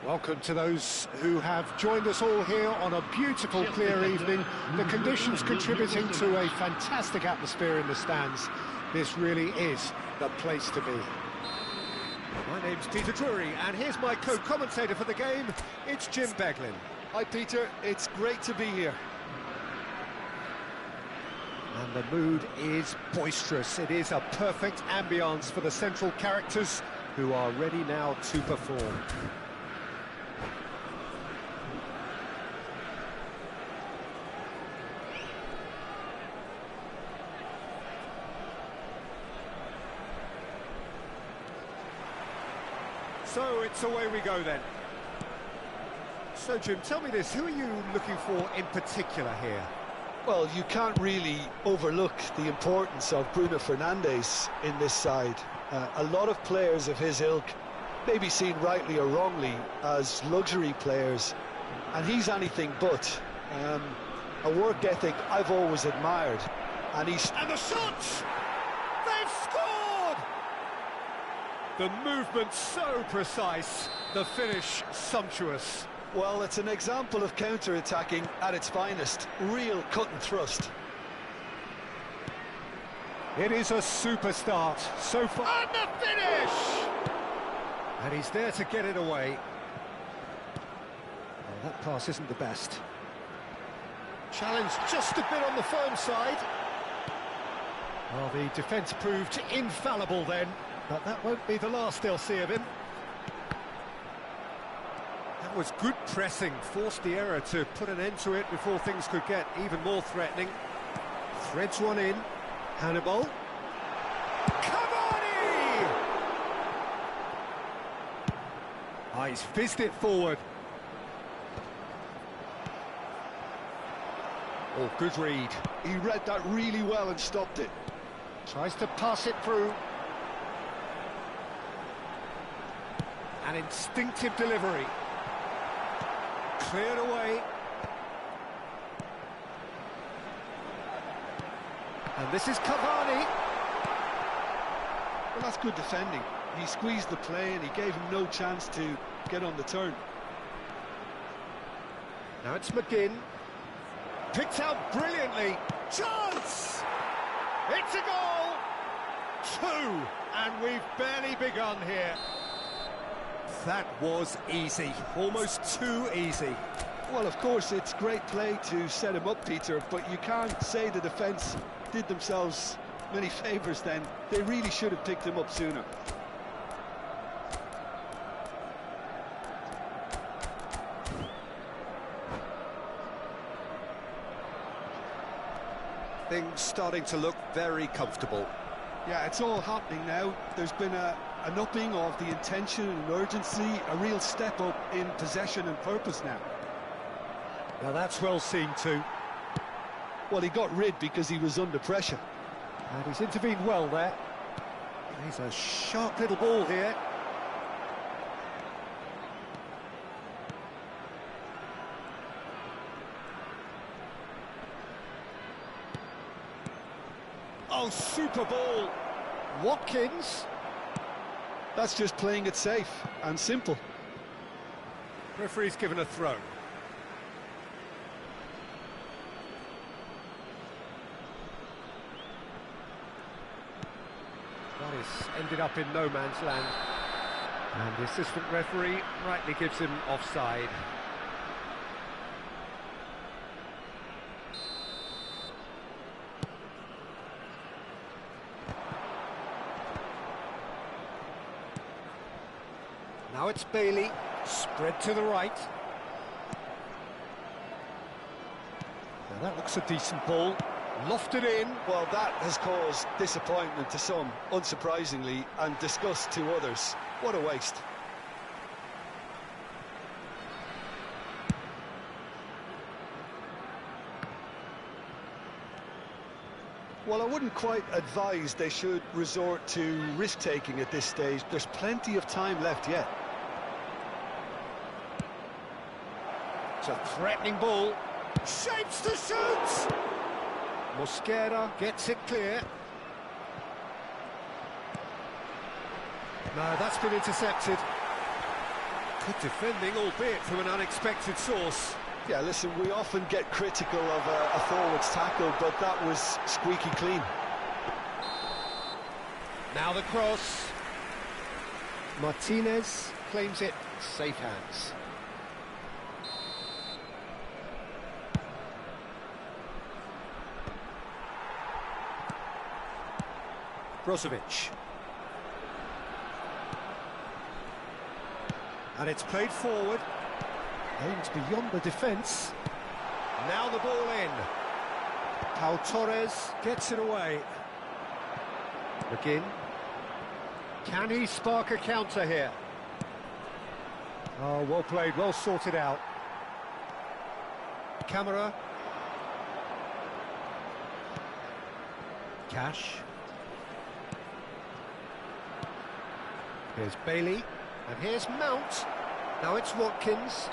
Welcome to those who have joined us all here on a beautiful, clear evening. The conditions contributing to a fantastic atmosphere in the stands. This really is the place to be. My name's Peter Drury, and here's my co-commentator for the game. It's Jim Beglin. Hi, Peter. It's great to be here. And the mood is boisterous. It is a perfect ambience for the central characters who are ready now to perform. So it's away we go then. So Jim, tell me this, who are you looking for in particular here? Well, you can't really overlook the importance of Bruno Fernandes in this side. A lot of players of his ilk may be seen rightly or wrongly as luxury players, and he's anything but. A work ethic I've always admired, and he's... And the shots! They've scored! The movement so precise, the finish sumptuous. Well, it's an example of counter-attacking at its finest. Real cut and thrust. It is a super start so far. And the finish! And he's there to get it away. Well, that pass isn't the best. Challenge just a bit on the firm side. Well, the defence proved infallible then, but that won't be the last they'll see of him. That was good pressing, forced the error to put an end to it before things could get even more threatening. Threads one in. Hannibal. Cavani! Ah, he's fizzed it forward. Oh, good read. He read that really well and stopped it. Tries to pass it through. An instinctive delivery. Cleared away. And this is Cavani. Well, that's good defending. He squeezed the play and he gave him no chance to get on the turn. Now it's McGinn. Picked out brilliantly. Chance! It's a goal! 2, and we've barely begun here. That was easy, almost too easy. Well, of course, it's great play to set him up, Peter, but you can't say the defence did themselves many favours then. They really should have picked him up sooner. Things starting to look very comfortable. Yeah, it's all happening now. There's been an upping of the intention and urgency, a real step up in possession and purpose now. Now that's well seen too. Well, he got rid because he was under pressure. And he's intervened well there. He's a sharp little ball here. Oh, super ball. Watkins. That's just playing it safe and simple. Referee's given a throw. That is ended up in no man's land. And the assistant referee rightly gives him offside. Now it's Bailey, spread to the right. Now that looks a decent ball, lofted in. Well, that has caused disappointment to some, unsurprisingly, and disgust to others. What a waste. Well, I wouldn't quite advise they should resort to risk-taking at this stage. There's plenty of time left yet. It's a threatening ball. Shapes to shoot! Mosquera gets it clear. No, that's been intercepted. Good defending, albeit from an unexpected source. Yeah, listen, we often get critical of a forward's tackle, but that was squeaky clean. Now the cross. Martinez claims it. Safe hands. Brozovic. And it's played forward. Aims beyond the defence. Now the ball in. Pau Torres gets it away. McGinn. Can he spark a counter here? Oh, well played, well sorted out. Camera. Cash. Here's Bailey, and here's Mount. Now it's Watkins.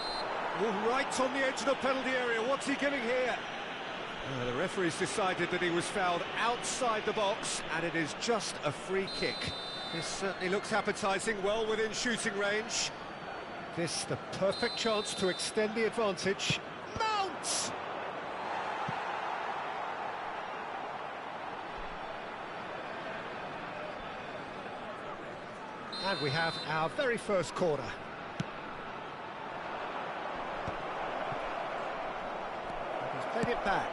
Oh, right on the edge of the penalty area. What's he giving here? The referee's decided that he was fouled outside the box, and it is just a free kick. This certainly looks appetising, well within shooting range. This the perfect chance to extend the advantage. Mount! And we have our very first corner. And he's played it back.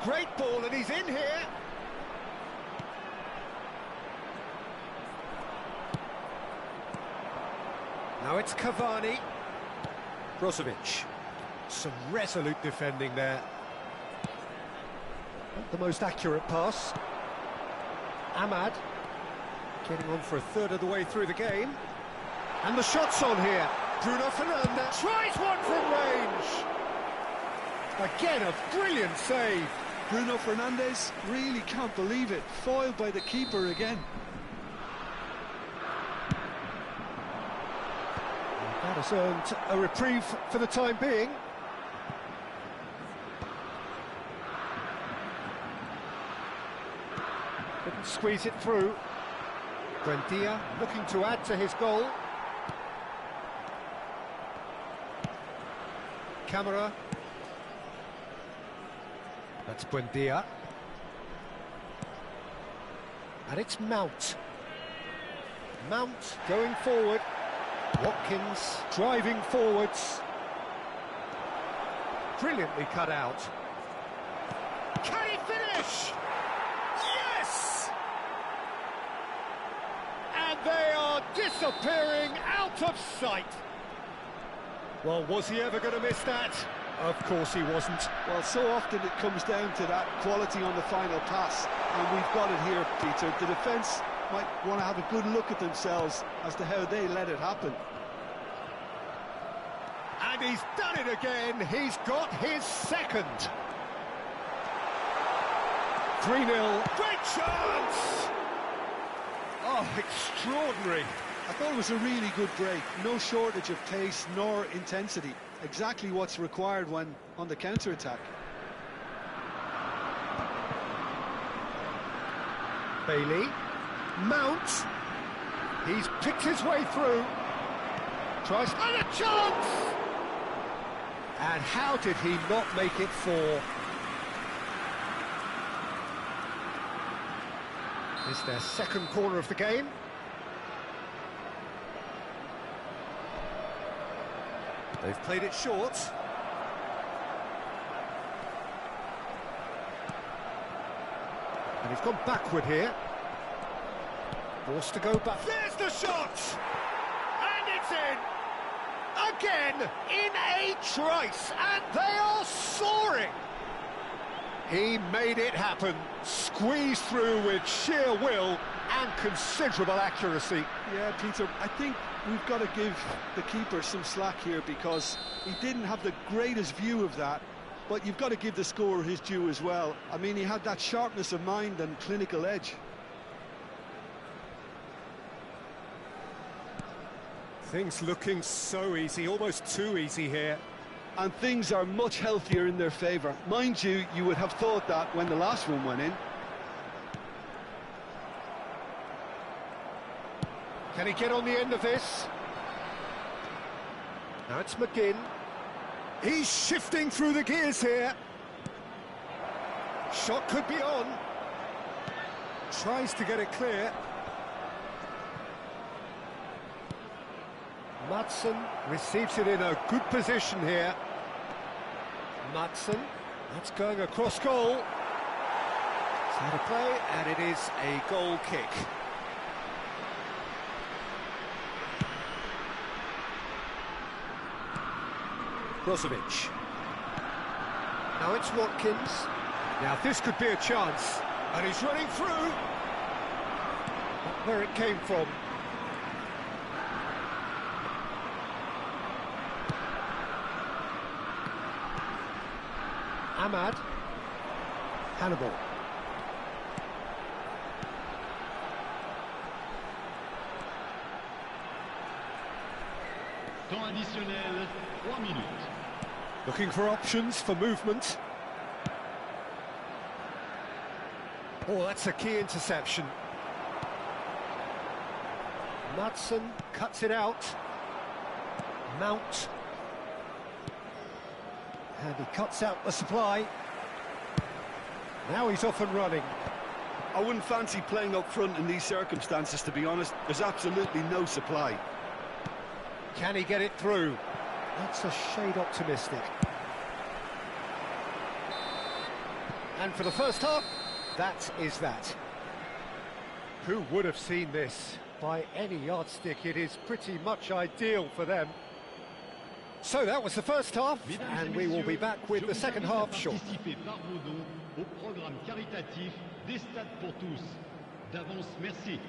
Great ball, and he's in here. Now it's Cavani. Brozovic. Some resolute defending there. Not the most accurate pass. Ahmad. Getting on for a third of the way through the game. And the shot's on here. Bruno Fernandes tries one from range. Again, a brilliant save. Bruno Fernandes really can't believe it. Foiled by the keeper again. That has earned a reprieve for the time being. Couldn't squeeze it through. Buendia looking to add to his goal. Camera. That's Buendia. And it's Mount. Mount going forward. Watkins driving forwards. Brilliantly cut out. Can he finish? Yes! And they are disappearing out of sight. Well, was he ever going to miss that? Of course he wasn't. Well, so often it comes down to that quality on the final pass, and we've got it here, Peter. The defence might want to have a good look at themselves as to how they let it happen. And he's done it again. He's got his second. 3-0. Great chance! Oh, extraordinary. I thought it was a really good break. No shortage of pace nor intensity. Exactly what's required when on the counter-attack. Bailey. Mount. He's picked his way through. Tries and a chance! And how did he not make it four? It's their second corner of the game. They've played it short. And he's gone backward here. Forced to go back. There's the shot! And it's in! Again, in a trice, and they are soaring! He made it happen, squeezed through with sheer will and considerable accuracy. Yeah, Peter, I think we've got to give the keeper some slack here because he didn't have the greatest view of that, but you've got to give the scorer his due as well. I mean, he had that sharpness of mind and clinical edge. Things looking so easy, almost too easy here. And things are much healthier in their favour. Mind you, you would have thought that when the last one went in. Can he get on the end of this? Now it's McGinn. He's shifting through the gears here. Shot could be on. Tries to get it clear. Madsen receives it in a good position here. Madsen, that's going across goal. It's out of play, and it is a goal kick. Brozovic. Now it's Watkins. Now this could be a chance, and he's running through. Not where it came from. Ahmad. Hannibal. Temps additionnel, 3 minutes. Looking for options for movement. Oh, that's a key interception. Madsen cuts it out. Mount. And he cuts out the supply. Now he's off and running. I wouldn't fancy playing up front in these circumstances, to be honest. There's absolutely no supply. Can he get it through? That's a shade optimistic. And for the first half, that is that. Who would have seen this? By any yardstick, it is pretty much ideal for them. So that was the first half, and we will be back with the second half shortly. Par vos dons au programme caritatif des Stades pour tous. D'avance, merci.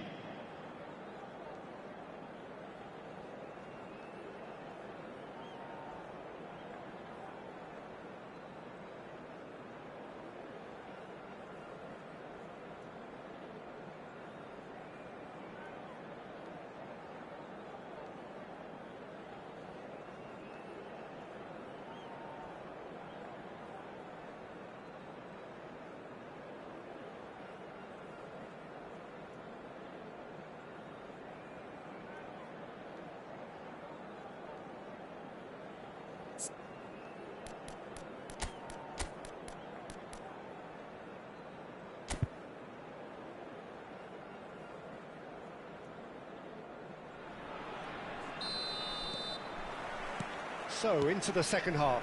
So, into the second half.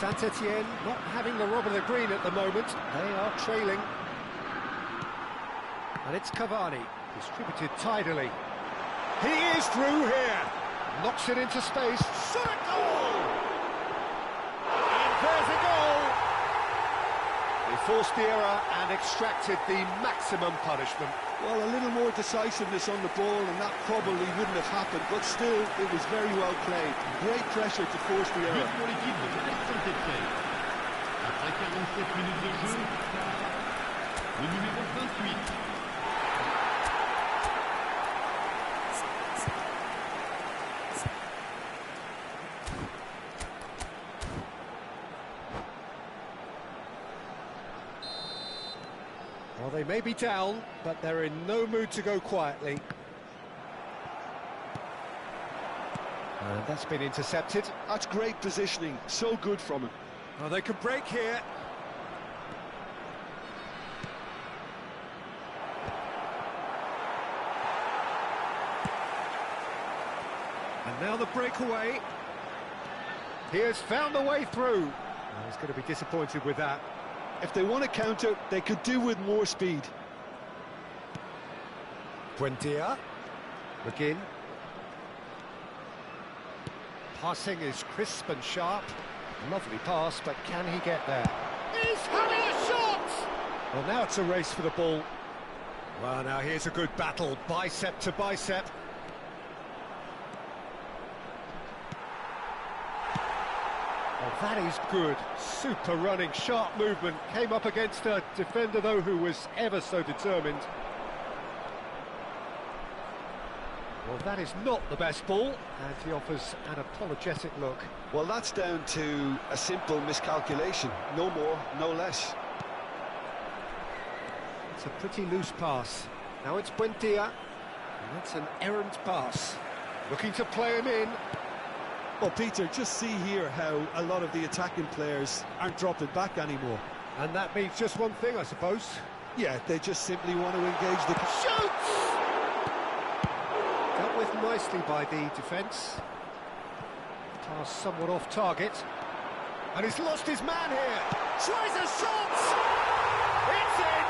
Saint-Etienne not having the rub of the green at the moment. They are trailing. And it's Cavani, distributed tidily. He is through here. Knocks it into space. Shot a goal! And there's a goal! They forced the error and extracted the maximum punishment. Well, a little more decisiveness on the ball, and that probably wouldn't have happened, but still, it was very well played. Great pressure to force the error. But pour l'équipe de Saint-Etienne. Après 47 minutes de jeu, le numéro 28. Well, they may be down, but they're in no mood to go quietly. And that's been intercepted. That's great positioning, so good from him. Well, they could break here. And now the breakaway. He has found the way through. Oh, he's going to be disappointed with that. If they want to counter, they could do with more speed. Buendia. McGinn. Passing is crisp and sharp. Lovely pass, but can he get there? He's having a shot! Well, now it's a race for the ball. Well, now here's a good battle, bicep to bicep. Oh, that is good. Super running, sharp movement. Came up against a defender, though, who was ever so determined. Well, that is not the best ball, and he offers an apologetic look. Well, that's down to a simple miscalculation. No more, no less. It's a pretty loose pass. Now it's Buendia, and that's an errant pass. Looking to play him in. Well, Peter, just see here how a lot of the attacking players aren't dropping back anymore. And that means just one thing, I suppose. Yeah, they just simply want to engage the... Shoots! Dealt with nicely by the defence. Pass somewhat off target. And he's lost his man here. Tries a shot! It's in!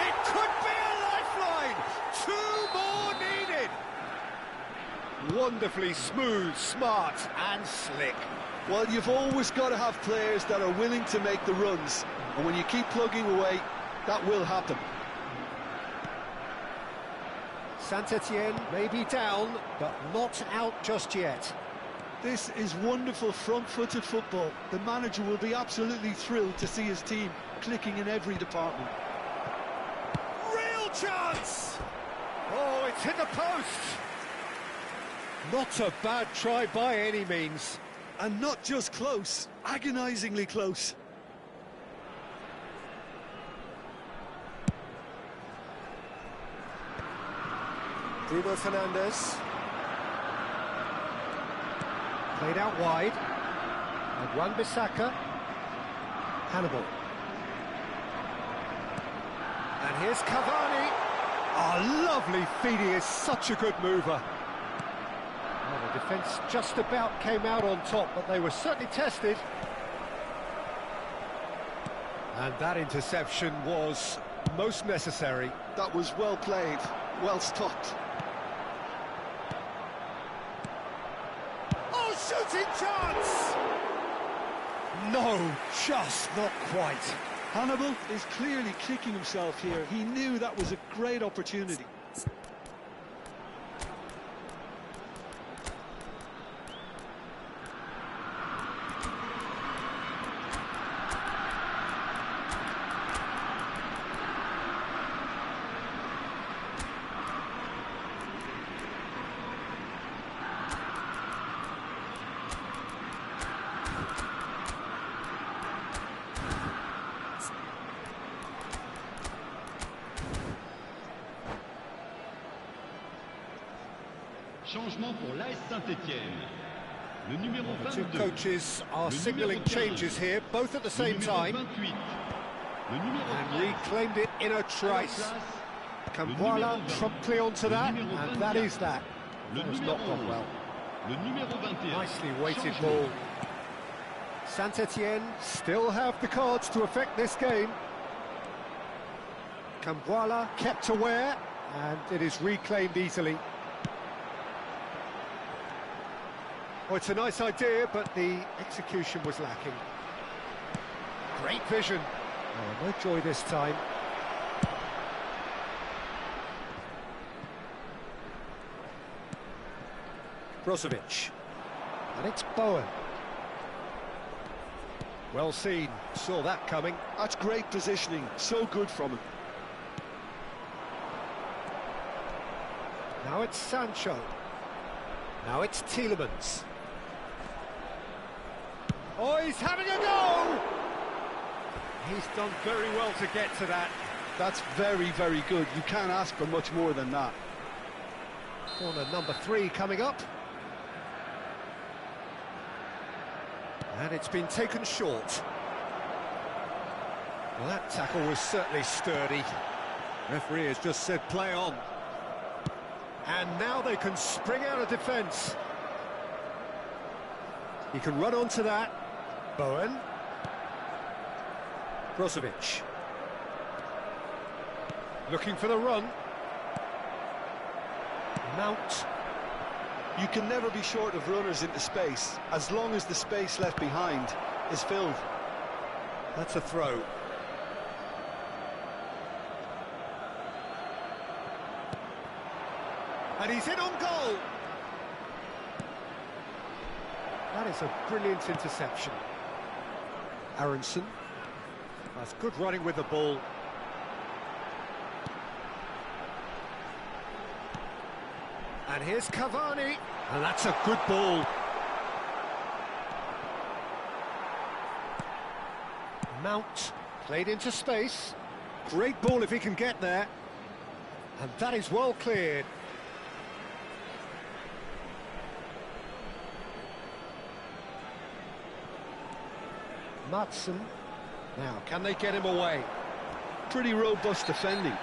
It could be a lifeline! 2 more needed! Wonderfully smooth, smart and slick. Well, you've always got to have players that are willing to make the runs. And when you keep plugging away, that will happen. Saint-Etienne may be down, but not out just yet. This is wonderful front-footed football. The manager will be absolutely thrilled to see his team clicking in every department. Real chance! Oh, it's hit the post! Not a bad try by any means. And not just close, agonisingly close. Bruno Fernandes. Played out wide. And Wan-Bissaka. Hannibal. And here's Cavani. Oh, lovely feed, he is such a good mover. Well, the defence just about came out on top, but they were certainly tested. And that interception was most necessary. That was well played, well stopped. Oh, shooting chance! No, just not quite. Hannibal is clearly kicking himself here. He knew that was a great opportunity. Changement pour l'AS Saint-Etienne. Le numéro The two 22. coaches are Le signalling numéro 15. changes here, both at the same Le numéro time. 28. Le numéro And 13. reclaimed it in a trice. À la place, Kambuala numéro 20. promptly onto Le that, numéro and that 24. is that. Le That has numéro not gone 11. well. Le numéro 21. Nicely weighted Changement. ball. Saint-Etienne still have the cards to affect this game. Kambuala kept aware, and it is reclaimed easily. Oh, it's a nice idea, but the execution was lacking. Great vision. Oh, no joy this time. Brozovic. And it's Bowen. Well seen, saw that coming. That's great positioning, so good from him. Now it's Sancho. Now it's Tielemans. Oh, he's having a go! He's done very well to get to that. That's very, very good. You can't ask for much more than that. Corner number 3 coming up. And it's been taken short. Well, that tackle was certainly sturdy. Referee has just said play on. And now they can spring out of defence. He can run onto that. Bowen. Brozovic. Looking for the run. Mount. You can never be short of runners into space, as long as the space left behind is filled. That's a throw. And he's in on goal. That is a brilliant interception. Aronson. That's good running with the ball. And here's Cavani. And that's a good ball. Mount played into space. Great ball if he can get there. And that is well cleared. Madsen. Now, can they get him away? Pretty robust defending.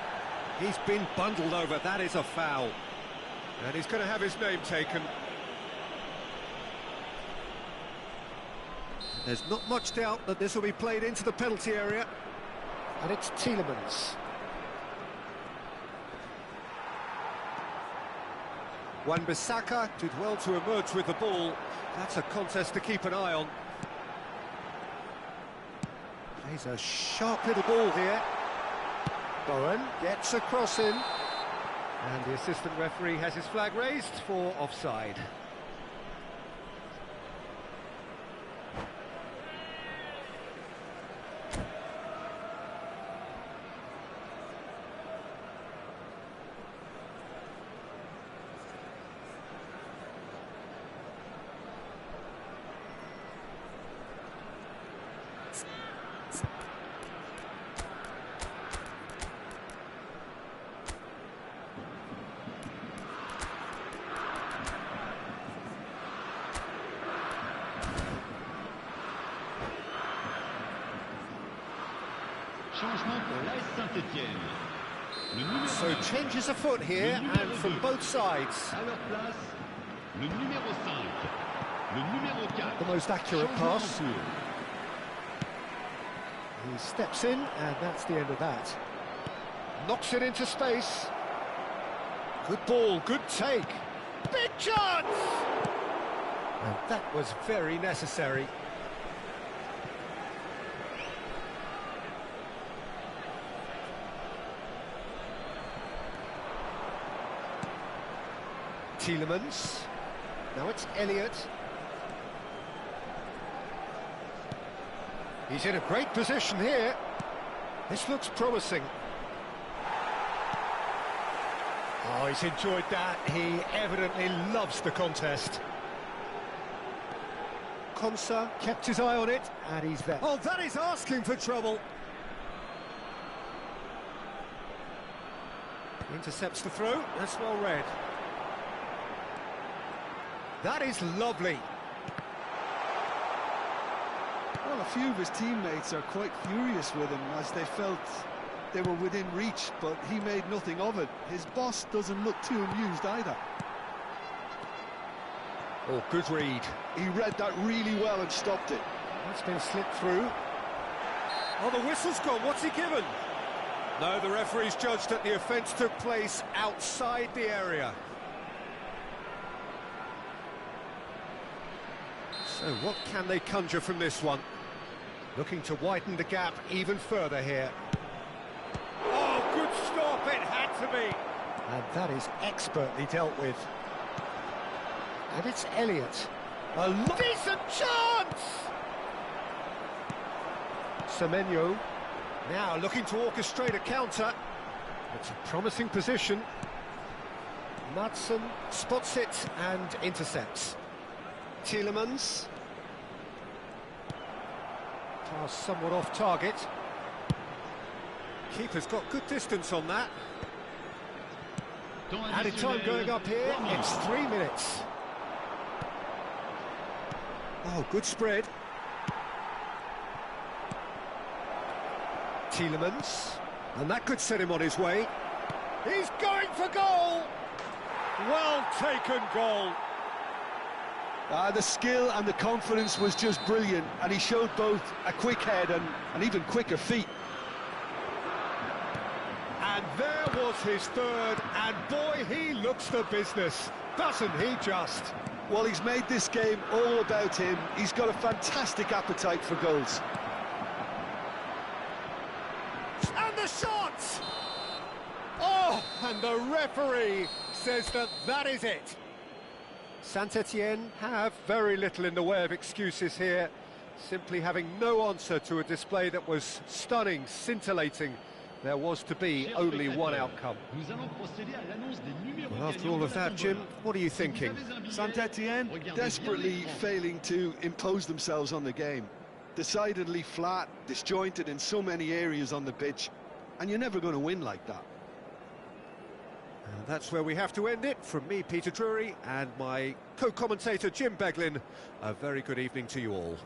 He's been bundled over, that is a foul. And he's going to have his name taken. There's not much doubt that this will be played into the penalty area. And it's Tielemans. Wan-Bissaka did well to emerge with the ball. That's a contest to keep an eye on. Plays a sharp little ball here. Bowen gets a cross in. And the assistant referee has his flag raised for offside. Changement pour l'AS Saint-Étienne. So changes afoot here, and from both sides. À leur place, le numéro 5, le numéro 4. The most accurate pass. He steps in, and that's the end of that. Knocks it into space. Good ball, good take. Big chance! And that was very necessary. Tielemans. Now it's Elliott. He's in a great position here. This looks promising. Oh, he's enjoyed that. He evidently loves the contest. Konsa kept his eye on it, and he's there. Oh, that is asking for trouble. Intercepts the throw. That's well read. That is lovely. Well, a few of his teammates are quite furious with him as they felt they were within reach, but he made nothing of it. His boss doesn't look too amused either. Oh, good read. He read that really well and stopped it. That's been slipped through. Oh, the whistle's gone. What's he given? No, the referee's judged that the offence took place outside the area. So what can they conjure from this one? Looking to widen the gap even further here. Oh, good stop, it had to be. And that is expertly dealt with. And it's Elliott. A decent chance! Semenyo now looking to orchestrate a counter. It's a promising position. Madsen spots it and intercepts. Tielemans. Pass somewhat off target. Keeper's got good distance on that. Added time going up here, it's 3 minutes. Oh, good spread. Tielemans. And that could set him on his way. He's going for goal! Well taken goal. The skill and the confidence was just brilliant, and he showed both a quick head and even quicker feet. And there was his third, and boy, he looks the business, doesn't he just? Well, he's made this game all about him. He's got a fantastic appetite for goals. And the shot! Oh, and the referee says that is it. Saint-Étienne have very little in the way of excuses here, simply having no answer to a display that was stunning, scintillating. There was to be only one outcome. Well, after all of that, Jim, what are you thinking? Saint-Étienne desperately failing to impose themselves on the game. Decidedly flat, disjointed in so many areas on the pitch, and you're never going to win like that. And that's where we have to end it. From me, Peter Drury, and my co-commentator, Jim Beglin, a very good evening to you all.